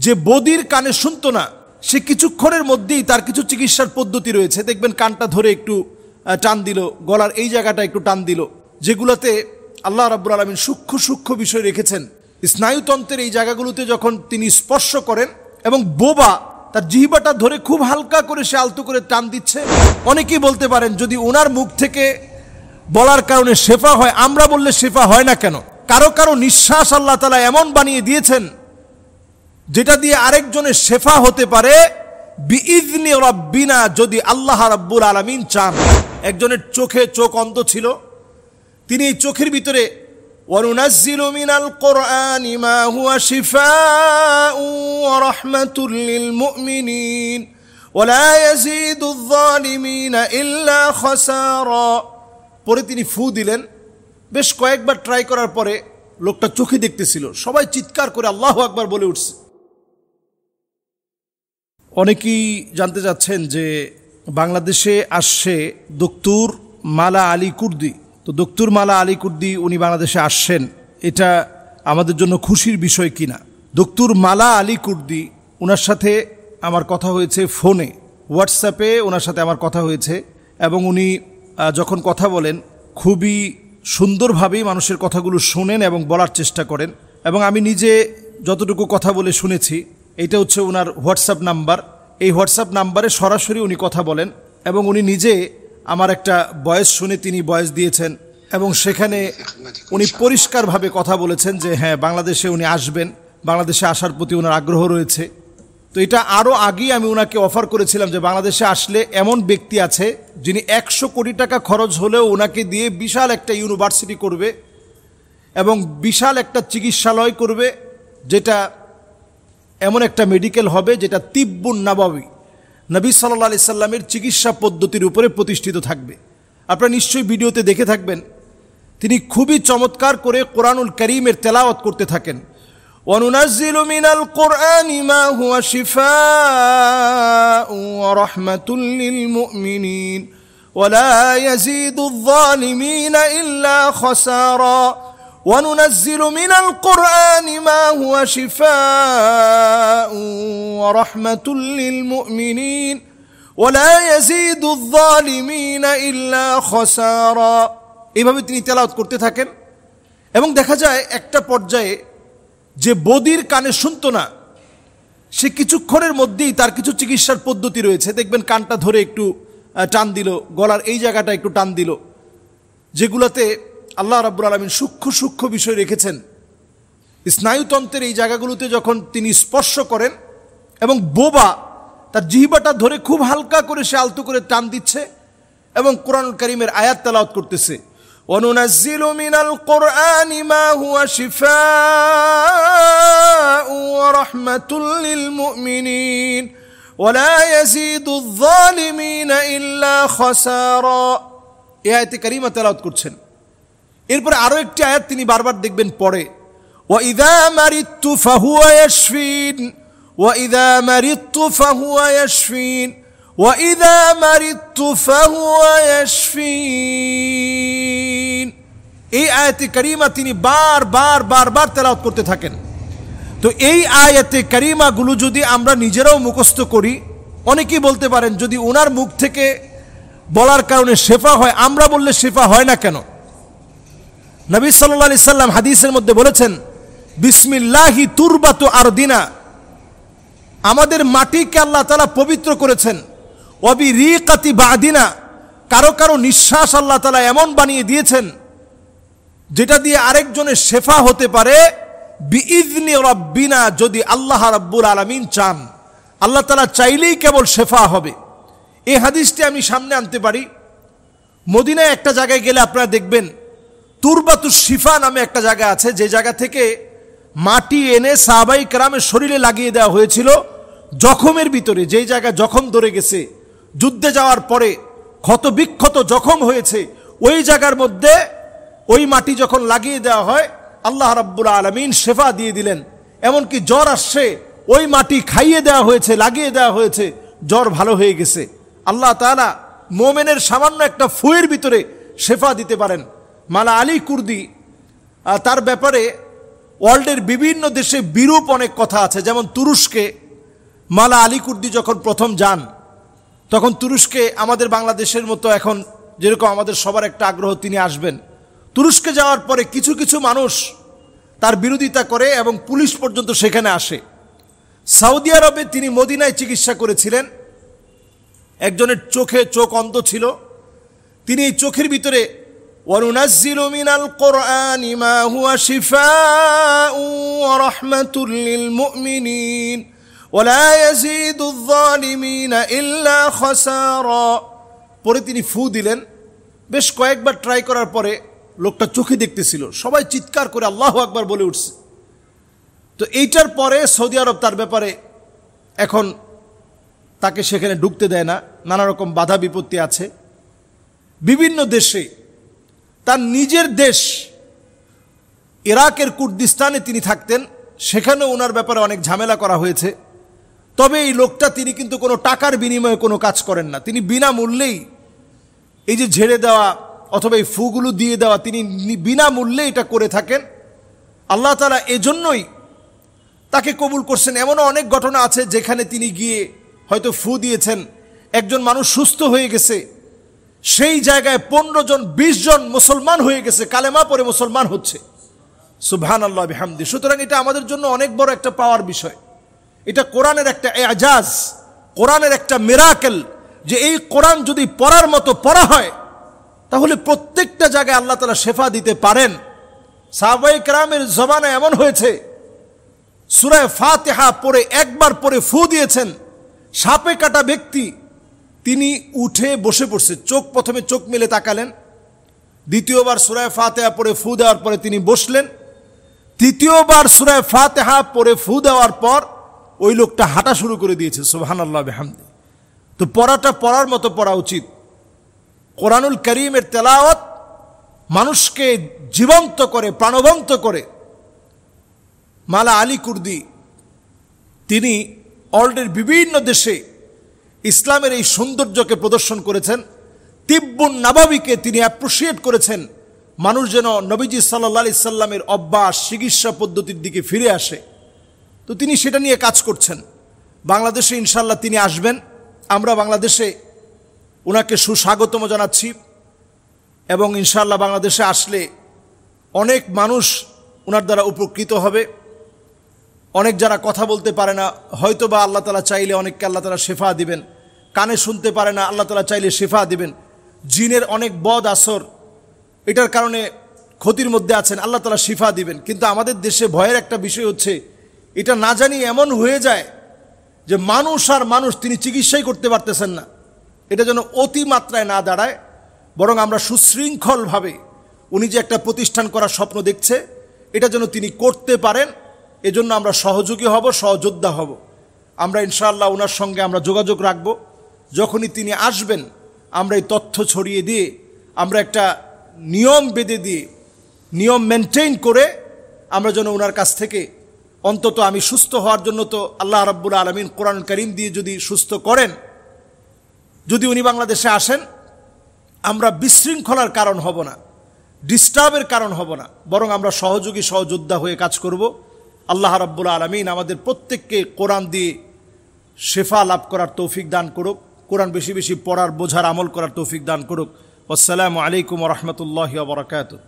যে বদির কানে শুনতো না, সে কিছুক্ষণের মধ্যেই তার কিছু চিকিৎসার পদ্ধতি রয়েছে। দেখবেন কানটা ধরে একটু টান দিল, গলার এই জায়গাটা একটু টান দিল, যেগুলোতে আল্লাহ রাব্বুল আলামিন সূক্ষ্ম সূক্ষ্ম বিষয় রেখেছেন। স্নায়ুতন্ত্রের এই জায়গাগুলোতে যখন তিনি স্পর্শ করেন এবং বোবা তার জিহ্বাটা ধরে খুব হালকা করে সে আলতো করে টান দিচ্ছে। অনেকেই বলতে পারেন যদি ওনার মুখ থেকে বলার কারণে শেফা হয়, আমরা বললে শেফা হয় না কেন? কারো কারো নিঃশ্বাস আল্লাহ তাআলা এমন বানিয়ে দিয়েছেন যেটা দিয়ে আরেকজনের শেফা হতে পারে বিইজনি রাব্বিনা, যদি আল্লাহ রাব্বুল আলামিন চান। একজনের চোখ অন্ধ ছিল, তিনি এই চোখের ভিতরে ওয়ানুনাজ্জিলু মিনাল কুরআনি মা হুয়া শিফাউ ওয়া রাহমাতুল লিল মুমিনিন ওয়া লা ইয়াজিদুয যালিমিনা ইল্লা খাসারা। পরে তিনি ফু দিলেন। বেশ কয়েকবার ট্রাই করার পরে লোকটা চোখে দেখতেছিল। সবাই চিৎকার করে আল্লাহু আকবার বলে উঠছে। অনেকেই জানতে চাচ্ছেন যে বাংলাদেশে আসছে দক্তুর মালা আলী কুর্দি। তো দক্তুর মালা আলী কুর্দি উনি বাংলাদেশে আসছেন, এটা আমাদের জন্য খুশির বিষয় কিনা। দক্তুর মালা আলী কুর্দি, ওনার সাথে আমার কথা হয়েছে ফোনে, হোয়াটসঅ্যাপে ওনার সাথে আমার কথা হয়েছে, এবং উনি যখন কথা বলেন খুবই সুন্দরভাবেই মানুষের কথাগুলো শোনেন এবং বলার চেষ্টা করেন। এবং আমি নিজে যতটুকু কথা বলে শুনেছি, এটা হচ্ছে ওনার হোয়াটসঅ্যাপ নাম্বার। এই হোয়াটসঅ্যাপ নাম্বারে সরাসরি উনি কথা বলেন এবং উনি নিজে আমার একটা ভয়েস শুনে তিনি ভয়েস দিয়েছেন এবং সেখানে উনি পরিষ্কারভাবে কথা বলেছেন যে হ্যাঁ, বাংলাদেশে উনি আসবেন, বাংলাদেশে আসার প্রতি ওনার আগ্রহ রয়েছে। তো এটা আরও আগেই আমি ওনাকে অফার করেছিলাম যে বাংলাদেশে আসলে এমন ব্যক্তি আছে যিনি 100 কোটি টাকা খরচ হলেও ওনাকে দিয়ে বিশাল একটা ইউনিভার্সিটি করবে এবং বিশাল একটা চিকিৎসালয় করবে, যেটা এমন একটা মেডিকেল হবে যেটা তিব্বুন নাবাবী, নবী সাল্লাল্লাহু আলাইহি সাল্লামের চিকিৎসা পদ্ধতির উপরে প্রতিষ্ঠিত থাকবে। আপনারা নিশ্চয়ই ভিডিওতে দেখে থাকবেন, তিনি খুবই চমৎকার করে কোরআনুল কারীমের তেলাওয়াত করতে থাকেন। ওয়ানুনাজ্জিলু মিনাল কুরআনি মা হুয়া শিফাউ ওয়া রাহমাতুল লিল মুমিনিন ওয়া লা ইয়াজিদুয যালিমিনা ইল্লা খাসারা। وَنُنَزِّلُ مِنَ الْقُرْآنِ مَا هُوَ شِفَاءٌ وَرَحْمَةٌ لِلْمُؤْمِنِينَ وَلَا يَزِيدُ الظَّالِمِينَ إِلَّا خَسَارًا। এইভাবে তিনি তেলাওয়াত করতে থাকেন এবং দেখা যায় একটা পর্যায়ে যে বদির কানে শুনতো না, সে কিছুক্ষণের মধ্যেই তার কিছু চিকিৎসার পদ্ধতি রয়েছে। দেখবেন কানটা ধরে একটু টান দিল, গলার এই জায়গাটা একটু টান দিল, যেগুলোতে আল্লাহ রাব্বুল আলামিন সূক্ষ্ম সূক্ষ্ম বিষয় রেখেছেন। স্নায়ুতন্ত্রের এই জায়গাগুলোতে যখন তিনি স্পর্শ করেন এবং বোবা তার জিহ্বাটা ধরে খুব হালকা করে সে আলতো করে টান দিচ্ছে এবং কোরআনুল কারীমের আয়াত তেলাওয়াত করতেছে। ওয়ানুনাজ্জিলু মিনাল কুরআনি মা হুয়া শিফাউ ওয়া রাহমাতুল লিল মুমিনিন ওয়া লা ইয়াজিদুয যালিমিনা ইল্লা খাসারা। এই আয়াতে কারীমা তেলাওয়াত করছেন। এরপরে আরো একটি আয়াত তিনি বারবার দেখবেন পড়ে, ওয়াইযা মারিতু ফাহুয়া ইয়াশফিন ওয়াইযা মারিতু ফাহুয়া ইয়াশফিন ওয়াইযা মারিতু ফাহুয়া ইয়াশফিন। এই আয়াতে কারীমা তিনি বারবার তেলাওয়াত করতে থাকেন। তো এই আয়াতে কারীমাগুলো যদি আমরা নিজেরাও মুখস্থ করি, অনেকেই বলতে পারেন যদি ওনার মুখ থেকে বলার কারণে শেফা হয়, আমরা বললে শেফা হয় না কেন? নবী সাল্লাল্লাহু আলাইহি সাল্লাম হাদিসের মধ্যে বলেছেন, বিসমিল্লাহি তুরবাতু আরদিনা, আমাদের মাটিকে আল্লাহ তাআলা পবিত্র করেছেন। ওয়াবি রিকাতি বাদিনা, কারো কারো নিঃশ্বাস আল্লাহ তাআলা এমন বানিয়ে দিয়েছেন যেটা দিয়ে আরেকজনের শেফা হতে পারে বিইজনি রাব্বিনা, যদি আল্লাহ রাব্বুল আলামিন চান। আল্লাহ তাআলা চাইলেই কেবল শেফা হবে। এই হাদিসটি আমি সামনে আনতে পারি। মদিনায় একটা জায়গায় গেলে আপনারা দেখবেন তুরবাতুশ শিফা নামে একটা জায়গা আছে, যে জায়গা থেকে মাটি এনে সাহাবায়ে কেরামের শরীরে লাগিয়ে দেওয়া হয়েছিল জখমের ভিতরে। যেই জায়গায় জখম ধরে গেছে, যুদ্ধে যাওয়ার পরে ক্ষত বিক্ষত জখম হয়েছে, ওই জায়গার মধ্যে ওই মাটি যখন লাগিয়ে দেওয়া হয়, আল্লাহ রাব্বুল আলামিন শেফা দিয়ে দিলেন। এমনকি জ্বর আসছে, ওই মাটি খাইয়ে দেওয়া হয়েছে, লাগিয়ে দেওয়া হয়েছে, জ্বর ভালো হয়ে গেছে। আল্লাহ তাআলা মোমেনের সামান্য একটা ফুয়ের ভিতরে শেফা দিতে পারেন। মালা আলী কুর্দি, তার ব্যাপারে ওয়ার্ল্ডের বিভিন্ন দেশে বিরূপ অনেক কথা আছে। যেমন তুরস্কে মালা আলী কুর্দি যখন প্রথম যান, তখন তুরস্কে আমাদের বাংলাদেশের মতো এখন যেরকম আমাদের সবার একটা আগ্রহ তিনি আসবেন, তুরস্কে যাওয়ার পরে কিছু কিছু মানুষ তার বিরোধিতা করে এবং পুলিশ পর্যন্ত সেখানে আসে। সৌদি আরবে তিনি মদিনায় চিকিৎসা করেছিলেন। একজনের চোখ অন্ধ ছিল, তিনি এই চোখের ভিতরে ওয়ানুনাজ্জিলু মিনাল কুরআনি মা হুয়া শিফাউ ওয়া রাহমাতুল লিল মুমিনিন ওয়া লা ইয়াজিদুয যালিমিনা ইল্লা খাসারা। পরে তিনি ফু দিলেন। বেশ কয়েকবার ট্রাই করার পরে লোকটা চোখে দেখতেছিল, সবাই চিৎকার করে আল্লাহু আকবার বলে উঠছে। তো এইটার পরে সৌদি আরব তার ব্যাপারে এখন তাকে সেখানে ঢুকতে দেয় না, নানা রকম বাধা বিপত্তি আছে। বিভিন্ন দেশে, তার নিজের দেশ ইরাকের কুর্দিস্তানে তিনি থাকতেন, সেখানেও ওনার ব্যাপারে অনেক ঝামেলা করা হয়েছে। তবে এই লোকটা তিনি কিন্তু কোনো টাকার বিনিময়ে কোনো কাজ করেন না। তিনি বিনামূল্যেই এই যে ঝেড়ে দেওয়া অথবা এই ফুগুলো দিয়ে দেওয়া, তিনি বিনামূল্যে এটা করে থাকেন। আল্লাহ তাআলা এজন্যই তাকে কবুল করছেন। এমনও অনেক ঘটনা আছে যেখানে তিনি গিয়ে হয়তো ফু দিয়েছেন, একজন মানুষ সুস্থ হয়ে গেছে, সেই জায়গায় 15 জন 20 জন মুসলমান হয়ে গেছে, কালেমা পড়ে মুসলমান হচ্ছে। সুবহানাল্লাহ বিহামদি। সুতরাং এটা আমাদের জন্য অনেক বড় একটা পাওয়ার বিষয়। এটা কোরআনের একটা এজাজ, কোরআনের একটা মিরাকেল, যে এই কোরআন যদি পড়ার মতো পড়া হয় তাহলে প্রত্যেকটা জায়গায় আল্লাহ তাআলা শেফা দিতে পারেন। সাহাবায়ে কেরামের জমানায় এমন হয়েছে, সূরা ফাতিহা পড়ে একবার পড়ে ফু দিয়েছেন, সাপে কাটা ব্যক্তি তিনি উঠে বসে পড়ছে। প্রথমে চোখ মেলে তাকালেন, দ্বিতীয়বার সূরা ফাতিহা পড়ে ফু দেওয়ার পরে তিনি বসলেন, তৃতীয়বার সূরা ফাতিহা পড়ে ফু দেওয়ার পর ওই লোকটা হাঁটা শুরু করে দিয়েছে। সুবহানাল্লাহ বিহামদি। তো পড়াটা পড়ার মতো পড়া উচিত। কোরআনুল কারীমের তেলাওয়াত মানুষকে জীবন্ত করে, প্রাণবন্ত করে। মালা আলী কুর্দি তিনি ওয়ার্ল্ডের বিভিন্ন দেশে ইসলামের এই সৌন্দর্যকে প্রদর্শন করেছেন। তিব্বুন নাবাবিকে তিনি অ্যাপ্রিশিয়েট করেছেন, মানুষ যেন নবীজি সাল্লাল্লাহু আলাইহি সাল্লামের অভ্যাস চিকিৎসা পদ্ধতির দিকে ফিরে আসে। তো তিনি সেটা নিয়ে কাজ করছেন। বাংলাদেশে ইনশাআল্লাহ তিনি আসবেন। আমরা বাংলাদেশে ওনাকে সুস্বাগতম জানাচ্ছি এবং ইনশাআল্লাহ বাংলাদেশে আসলে অনেক মানুষ ওনার দ্বারা উপকৃত হবে। অনেক যারা কথা বলতে পারে না, হয়তো বা আল্লাহ তাআলা চাইলে অনেককে আল্লাহ তাআলা শেফা দিবেন। কানে শুনতে পারে না, আল্লাহ তাআলা চাইলে শেফা দিবেন। জিনের অনেক বদ আসর, এটার কারণে ক্ষতির মধ্যে আছেন, আল্লাহ তাআলা শিফা দিবেন। কিন্তু আমাদের দেশে ভয়ের একটা বিষয় হচ্ছে, এটা না জানি এমন হয়ে যায় যে মানুষ আর মানুষ তিনি চিকিৎসাই করতে পারতেছেন না। এটা যেন অতিমাত্রায় না দাঁড়ায়, বরং আমরা সুশৃঙ্খলভাবে উনি যে একটা প্রতিষ্ঠান করার স্বপ্ন দেখছে, এটা যেন তিনি করতে পারেন। এজন্য আমরা সহযোগী হব, সহযোদ্ধা হব। আমরা ইনশাআল্লাহ ওনার সঙ্গে আমরা যোগাযোগ রাখব। যখনই তিনি আসবেন আমরা এই তথ্য ছড়িয়ে দিয়ে, আমরা একটা নিয়ম বেঁধে দিয়ে, নিয়ম মেনটেইন করে আমরা যেন ওনার কাছ থেকে অন্তত, আমি সুস্থ হওয়ার জন্য তো আল্লাহ রাব্বুল আলামিন কোরআন কারীম দিয়ে যদি সুস্থ করেন, যদি উনি বাংলাদেশে আসেন, আমরা বিশৃঙ্খলার কারণ হব না, ডিস্টার্বের কারণ হব না, বরং আমরা সহযোগী সহযোদ্ধা হয়ে কাজ করব। আল্লাহ রাব্বুল আলামিন আমাদের প্রত্যেককে কোরআন দিয়ে শেফা লাভ করার তৌফিক দান করুক, কোরআন বেশি বেশি পড়ার, বোঝার, আমল করার তৌফিক দান করুক। আসসালামু আলাইকুম ওয়া রাহমাতুল্লাহি ওয়া বারাকাতুহু।